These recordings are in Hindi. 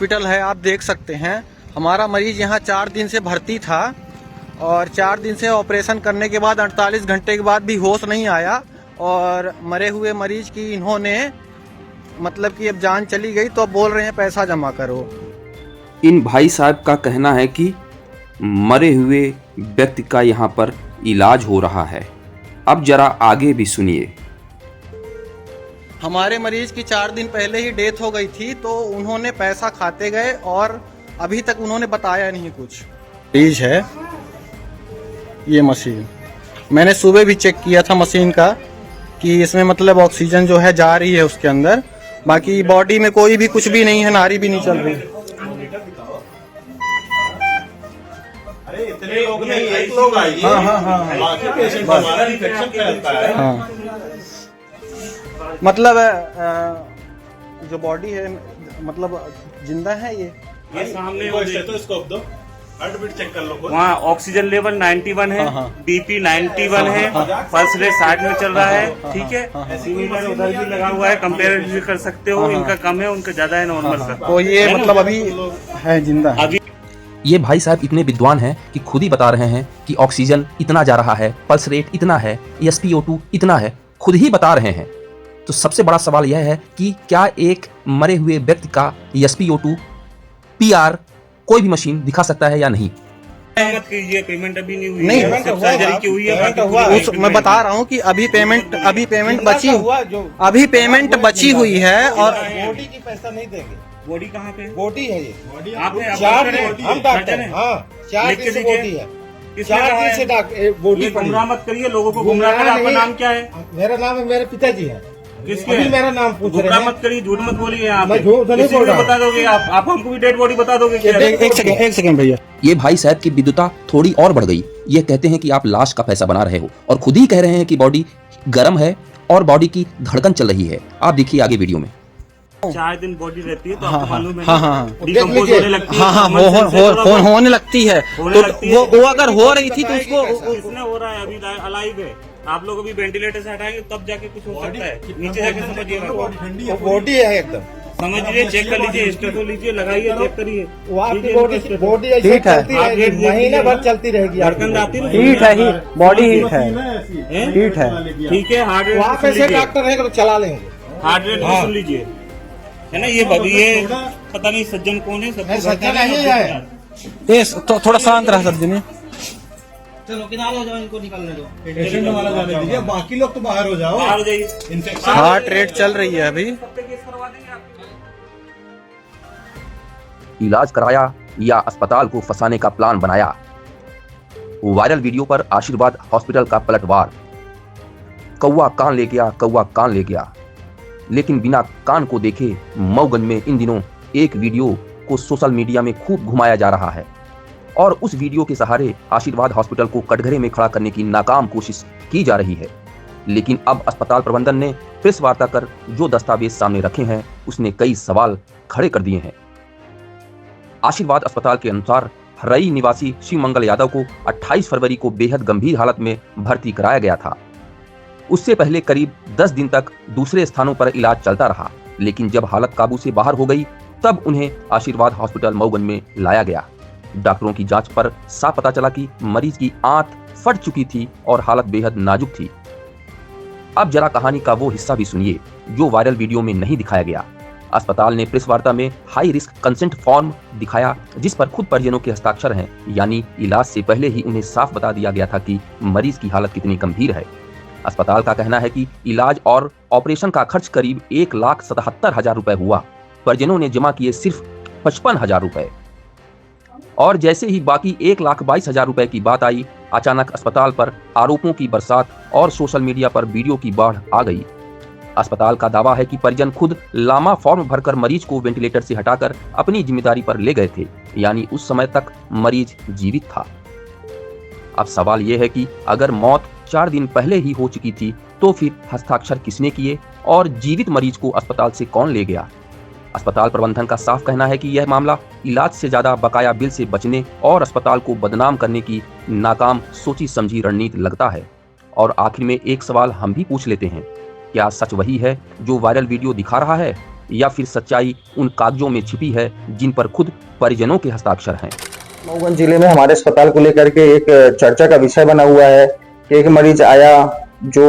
हॉस्पिटल है, आप देख सकते हैं। हमारा मरीज यहाँ 4 दिन से भर्ती था और 4 दिन से ऑपरेशन करने के बाद 48 घंटे के बाद भी होश नहीं आया और मरे हुए मरीज की इन्होंने मतलब कि अब जान चली गई तो अब बोल रहे हैं पैसा जमा करो। इन भाई साहब का कहना है कि मरे हुए व्यक्ति का यहाँ पर इलाज हो रहा है। अब जरा आगे भी सुनिए। हमारे मरीज की 4 दिन पहले ही डेथ हो गई थी तो उन्होंने पैसा खाते गए और अभी तक उन्होंने बताया नहीं कुछ। मरीज है ये मशीन, मैंने सुबह भी चेक किया था मशीन का कि इसमें मतलब ऑक्सीजन जो है जा रही है उसके अंदर, बाकी बॉडी में कोई भी कुछ भी नहीं है, नाड़ी भी नहीं चल रही। अरे इतने लोग नहीं, एक लोग आइए। हाँ। बाकी पेशेंट हमारा इन्फेक्शन फैलता है। हाँ, मतलब जो बॉडी है मतलब जिंदा है ये सामने वो स्टेथोस्कोप दो, हार्ट बीट चेक कर लो। वहाँ ऑक्सीजन लेवल 91 है, बीपी 91 है, पल्स रेट 60 में चल रहा है। ठीक है, सिमिलर उधर भी लगा हुआ है, कंपेयर भी कर सकते हो। इनका कम है, उनका ज्यादा है नॉर्मल का। तो ये मतलब अभी है जिंदा है। अभी ये भाई साहब इतने विद्वान हैं कि खुद ही बता रहे हैं कि ऑक्सीजन इतना जा रहा है, पल्स रेट इतना है, SpO2 इतना है, खुद ही बता रहे हैं। तो सबसे बड़ा सवाल यह है कि क्या एक मरे हुए व्यक्ति का SpO2 PR कोई भी मशीन दिखा सकता है या नहीं? मत कीजिए, पेमेंट अभी नहीं हुई नहीं, है, सिर्फ सर्जरी की हुई है। मैं बता रहा हूँ कि अभी पेमेंट अभी पेमेंट बची हुई है और बॉडी की पैसा नहीं देंगे। बॉडी कहाँ पे? बॉडी है ये। आपने हम डॉक्टर हैं। हाँ, 4 दिन से बॉडी है। 4 दिन से बॉडी पड़ी। गुमराह मत करिए, लोगों को गुमराह कर। आपका नाम क्या है? मेरा नाम है, मेरे पिताजी है। किसके अभी हैं? मेरा नाम पूछ रहे गुमराह हैं। मत करिए, झूठ मत बोलिए। यहाँ मैं झूठ नहीं बोल रहा हूँ। बता दोगे आप हमको भी डेड बॉडी बता दोगे क्या? एक सेकंड भैया। ये भाई साहब की विद्वता थोड़ी और बढ़ गई। ये कहते हैं कि आप लाश का पैसा बना रहे हो और खुद ही कह रहे हैं कि बॉडी गर्म है और बॉडी की धड़कन चल रही है। आप देखिए आगे वीडियो में। 4 दिन बॉडी रहती है तो आपको मालूम है। हाँ, डिकम्पोज होने लगती है। होने लगती है। तो वो अगर हो रही थी तो उसको किसने हो रहा है? अभी अलाइव है। आप लोग अभी वेंटिलेटर से हटाएंगे तब जाके कुछ हो सकता है। नीचे जाके समझिएगा। बॉडी है एकदम। समझिए, चेक कर लीजिए, स्टेथो लीजिए, लगाइए, चेक करिए। वो आपकी बॉडी ऐसे चलती रहेगी, महीने भर चलती रहेगी। धड़कन आती है, हीट है, बॉडी हीट है, हीट है। ठीक है, हार्ट रेट वहाँ पे से डॉक्टर रहेगा तो चला लेंगे। हार्ट रेट भी सुन लीजिए, है ना। ये पता नहीं सज्जन कौन है। सज्जन नहीं है ये तो थोड़ा शांत रहा सज्जन। चलो किनारे हो जाओ, इनको निकलने दो। पेशेंट वाला जाने दीजिए, बाकी लोग तो बाहर हो जाओ। बाहर जाइए। इन्फेक्शन हार्ट रेट चल रही है अभी। इलाज कराया या अस्पताल को फंसाने का प्लान बनाया। वायरल वीडियो पर आशीर्वाद हॉस्पिटल का पलटवार। कौवा कान ले गया, कौवा कान ले गया, लेकिन बिना कान को देखे मऊगंज में इन दिनों एक वीडियो को सोशल मीडिया में खूब घुमाया जा रहा है और उस वीडियो के सहारे आशीर्वाद हॉस्पिटल को कटघरे में खड़ा करने की नाकाम कोशिश की जा रही है। लेकिन अब अस्पताल प्रबंधन ने प्रेस वार्ता कर जो दस्तावेज सामने रखे हैं उसने कई सवाल खड़े कर दिए हैं। आशीर्वाद अस्पताल के अनुसार हरई निवासी शिव मंगल यादव को 28 फरवरी को बेहद गंभीर हालत में भर्ती कराया गया था। उससे पहले करीब 10 दिन तक दूसरे स्थानों पर इलाज चलता रहा, लेकिन जब हालत काबू से बाहर हो गई तब उन्हें आशीर्वाद हॉस्पिटल मऊगंज में लाया गया। डॉक्टरों की जांच पर साफ पता चला कि मरीज की आंत फट चुकी थी और हालत बेहद नाजुक थी। अब जरा कहानी का वो हिस्सा भी सुनिए जो वायरल वीडियो में नहीं दिखाया गया। अस्पताल ने प्रेस वार्ता में हाई रिस्क कंसेंट फॉर्म दिखाया जिस पर खुद परिजनों के हस्ताक्षर हैं, यानी इलाज से पहले ही उन्हें साफ बता दिया गया था कि मरीज की हालत कितनी गंभीर है। अस्पताल का कहना है कि इलाज और ऑपरेशन का खर्च करीब 1,77,000 रुपए हुआ। परिजनों ने जमा किए सिर्फ 55,000 रुपए और जैसे ही बाकी 1,22,000 रुपए की बात आई, अचानक अस्पताल पर आरोपों की बरसात और सोशल मीडिया पर वीडियो की बाढ़ आ गई। अस्पताल का दावा है कि परिजन खुद लामा फॉर्म भरकर मरीज को वेंटिलेटर से हटाकर अपनी जिम्मेदारी पर ले गए थे, यानी उस समय तक मरीज जीवित था। अब सवाल यह है कि अगर मौत 4 दिन पहले ही हो चुकी थी तो फिर हस्ताक्षर किसने किए और जीवित मरीज को अस्पताल से कौन ले गया? अस्पताल प्रबंधन का साफ कहना है कि यह मामला इलाज से ज्यादा बकाया बिल से बचने और अस्पताल को बदनाम करने की नाकाम सोची समझी रणनीति लगता है। और आखिर में एक सवाल हम भी पूछ लेते हैं, क्या सच वही है जो वायरल वीडियो दिखा रहा है या फिर सच्चाई उन कागजों में छिपी है जिन पर खुद परिजनों के हस्ताक्षर हैं। मऊगंज जिले में हमारे अस्पताल को लेकर के एक चर्चा का विषय बना हुआ है कि एक मरीज आया जो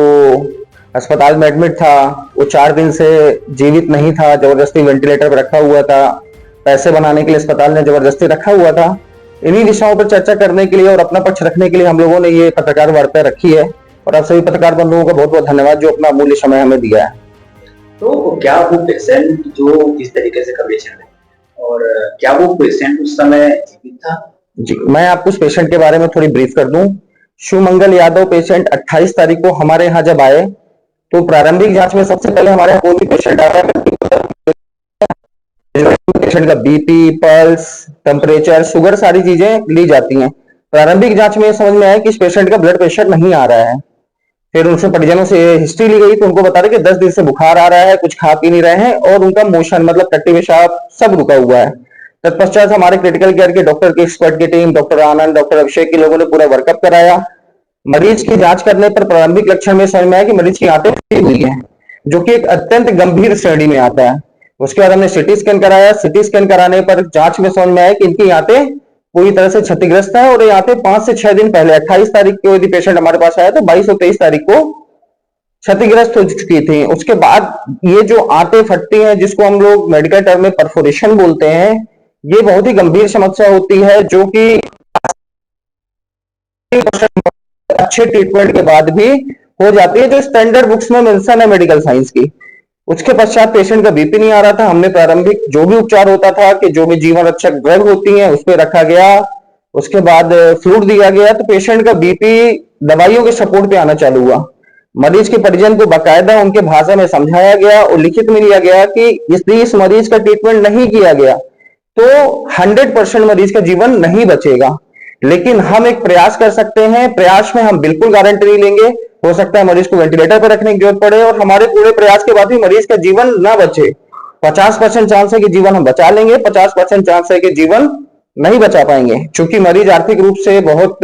अस्पताल में एडमिट था, वो 4 दिन से जीवित नहीं था, जबरदस्ती वेंटिलेटर पर रखा हुआ था, पैसे बनाने के लिए अस्पताल ने जबरदस्ती रखा हुआ था। इन्हीं विषयों पर चर्चा करने के लिए और अपना पक्ष रखने के लिए हम लोगों ने ये पत्रकार वार्ता रखी है और आप सभी पत्रकार बंधुओं का बहुत बहुत धन्यवाद जो अपना अमूल्य समय हमें दिया है। तो क्या वो पेशेंट जो किस तरीके से पेशेंट है और क्या वो पेशेंट उस समय जीवित था? जी, मैं आपको उस पेशेंट के बारे में थोड़ी ब्रीफ कर दूं। शिवमंगल यादव पेशेंट 28 तारीख को हमारे यहाँ जब आए तो प्रारंभिक जांच में सबसे पहले हमारे यहाँ कोई भी पेशेंट आता है, पेशेंट का बीपी, पल्स, टेम्परेचर, शुगर सारी चीजें ली जाती हैं। प्रारंभिक जांच में समझ में आया कि इस पेशेंट का ब्लड प्रेशर नहीं आ रहा है। फिर उनसे परिजनों से हिस्ट्री ली गई तो उनको बता रहे कि 10 दिन से बुखार आ रहा है, कुछ खा पी नहीं रहे हैं और उनका मोशन मतलब टट्टी पेशाब सब रुका हुआ है। तत्पश्चात हमारे क्रिटिकल केयर के डॉक्टर की एक्सपर्ट की टीम, डॉक्टर आनंद, डॉक्टर अभिषेक के लोगों ने पूरा वर्कअप कराया। मरीज की जांच करने पर प्रारंभिक लक्षण में समझ में आया कि मरीज की आंतें फटी हुई हैं, जो कि एक अत्यंत गंभीर श्रेणी में आता है। उसके बाद हमने सिटी स्कैन कराया। सिटी स्कैन कराने पर जांच में समझ में आया कि इनकी आंतें पूरी तरह से क्षतिग्रस्त है और ये आंतें 5 से 6 दिन पहले 28 तारीख को यदि पेशेंट हमारे पास आया तो 22 और 23 तारीख को क्षतिग्रस्त हो चुकी थी। उसके बाद ये जो आंतें फटती हैं, जिसको हम लोग मेडिकल टर्म में परफोरेशन बोलते हैं, ये बहुत ही गंभीर समस्या होती है जो कि अच्छे ट्रीटमेंट के बाद भी हो जाती है, जो स्टैंडर्ड बुक्स में मेंशन है मेडिकल साइंस की। उसके पश्चात पेशेंट का बीपी नहीं आ रहा था। हमने प्रारंभिक जो भी उपचार होता था कि जो भी जीवन रक्षक ड्रग होती हैं उस पर रखा गया। उसके बाद फ्लूइड दिया गया तो पेशेंट का बीपी दवाइयों के सपोर्ट पे आना चालू हुआ। मरीज के परिजन को बाकायदा उनके भाषा में समझाया गया और लिखित में लिया गया कि यदि इस मरीज का ट्रीटमेंट नहीं किया गया तो 100% मरीज का जीवन नहीं बचेगा। लेकिन हम एक प्रयास कर सकते हैं, प्रयास में हम बिल्कुल गारंटी नहीं लेंगे। हो सकता है मरीज को वेंटिलेटर पर रखने की जरूरत पड़े और हमारे पूरे प्रयास के बाद भी मरीज का जीवन ना बचे। 50% चांस है कि जीवन हम बचा लेंगे, 50% चांस है कि जीवन नहीं बचा पाएंगे। चूंकि मरीज आर्थिक रूप से बहुत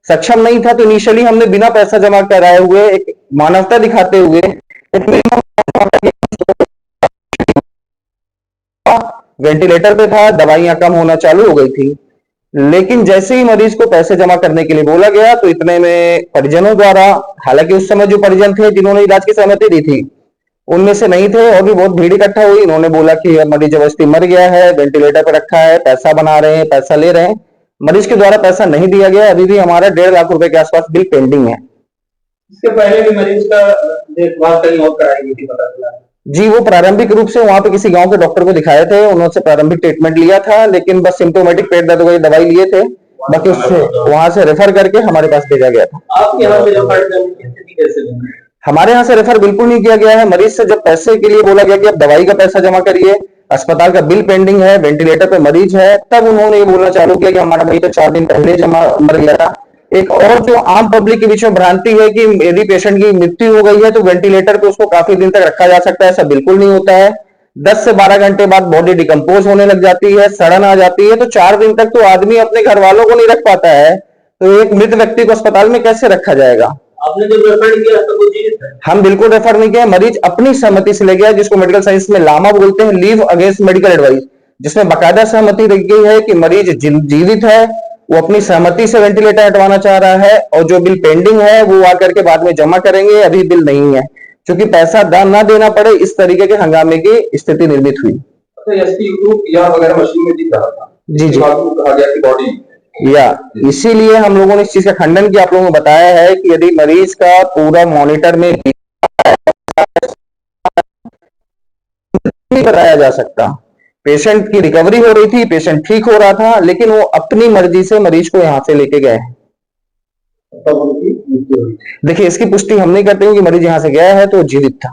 सक्षम नहीं था तो इनिशियली हमने बिना पैसा जमा कराए हुए एक मानवता दिखाते हुए वेंटिलेटर पे था, दवाइयां कम होना चालू हो गई थी। लेकिन जैसे ही मरीज को पैसे जमा करने के लिए बोला गया तो इतने में परिजनों द्वारा, हालांकि उस समय जो परिजन थे जिन्होंने इलाज की सहमति दी थी उनमें से नहीं थे और भी बहुत भीड़ इकट्ठा हुई। इन्होंने बोला कि मरीज जबरदस्ती मर गया है, वेंटिलेटर पर रखा है, पैसा बना रहे हैं, पैसा ले रहे हैं। मरीज के द्वारा पैसा नहीं दिया गया। अभी भी हमारा 1.5 लाख रुपए के आसपास बिल पेंडिंग है। इसके पहले भी मरीज का देखभाल कहीं और कराई गई थी, पता चला? जी, वो प्रारंभिक रूप से वहां पे किसी गांव के डॉक्टर को दिखाए थे, उन्होंने प्रारंभिक ट्रीटमेंट लिया था, लेकिन बस सिम्टोमेटिक पेट दर्द की दवाई लिए थे, बाकी उससे वहां से रेफर करके हमारे पास भेजा गया था। आपके यहाँ से रेफर करने की स्थिति कैसे बनी? हमारे यहाँ से रेफर बिल्कुल नहीं किया गया है। मरीज से जब पैसे के लिए बोला गया कि आप दवाई का पैसा जमा करिए, अस्पताल का बिल पेंडिंग है, वेंटिलेटर पे मरीज है, तब उन्होंने ये बोलना चालू किया कि हमारा मरीज तो 4 दिन पहले जमा मर गया था। एक और जो आम पब्लिक के बीच में भ्रांति है कि यदि पेशेंट की मृत्यु हो गई है तो वेंटिलेटर पे उसको काफी दिन तक रखा जा सकता है, ऐसा बिल्कुल नहीं होता है। 10 से 12 घंटे बाद बॉडी डिकम्पोज होने लग जाती है, सड़न आ जाती है, तो 4 दिन तक तो आदमी अपने घर वालों को नहीं रख पाता है, तो एक मृत व्यक्ति को अस्पताल में कैसे रखा जाएगा? आपने जब रेफर किया तो वो जीवित है? हम बिल्कुल रेफर नहीं किया। मरीज अपनी सहमति से ले गया, जिसको मेडिकल साइंस में लामा बोलते हैं, लीव अगेंस्ट मेडिकल एडवाइस, जिसमें बाकायदा सहमति रखी गई है कि मरीज जीवित है, वो अपनी सहमति से वेंटिलेटर हटवाना चाह रहा है और जो बिल पेंडिंग है वो आकर के बाद में जमा करेंगे। अभी बिल नहीं है, क्योंकि पैसा ना देना पड़े, इस तरीके के हंगामे की स्थिति निर्मित हुई। या वगैरह मशीन में दिख रहा था। जी जी, कहा गया कि बॉडी या इसीलिए हम लोगों ने इस चीज का खंडन किया। आप लोगों को बताया है कि यदि मरीज का पूरा मॉनिटर में नहीं बताया जा सकता, पेशेंट की रिकवरी हो रही थी, पेशेंट ठीक हो रहा था, लेकिन वो अपनी मर्जी से मरीज को यहां से लेके गए। देखिए, इसकी पुष्टि हम नहीं करते कि मरीज यहां से गया है तो जीवित था।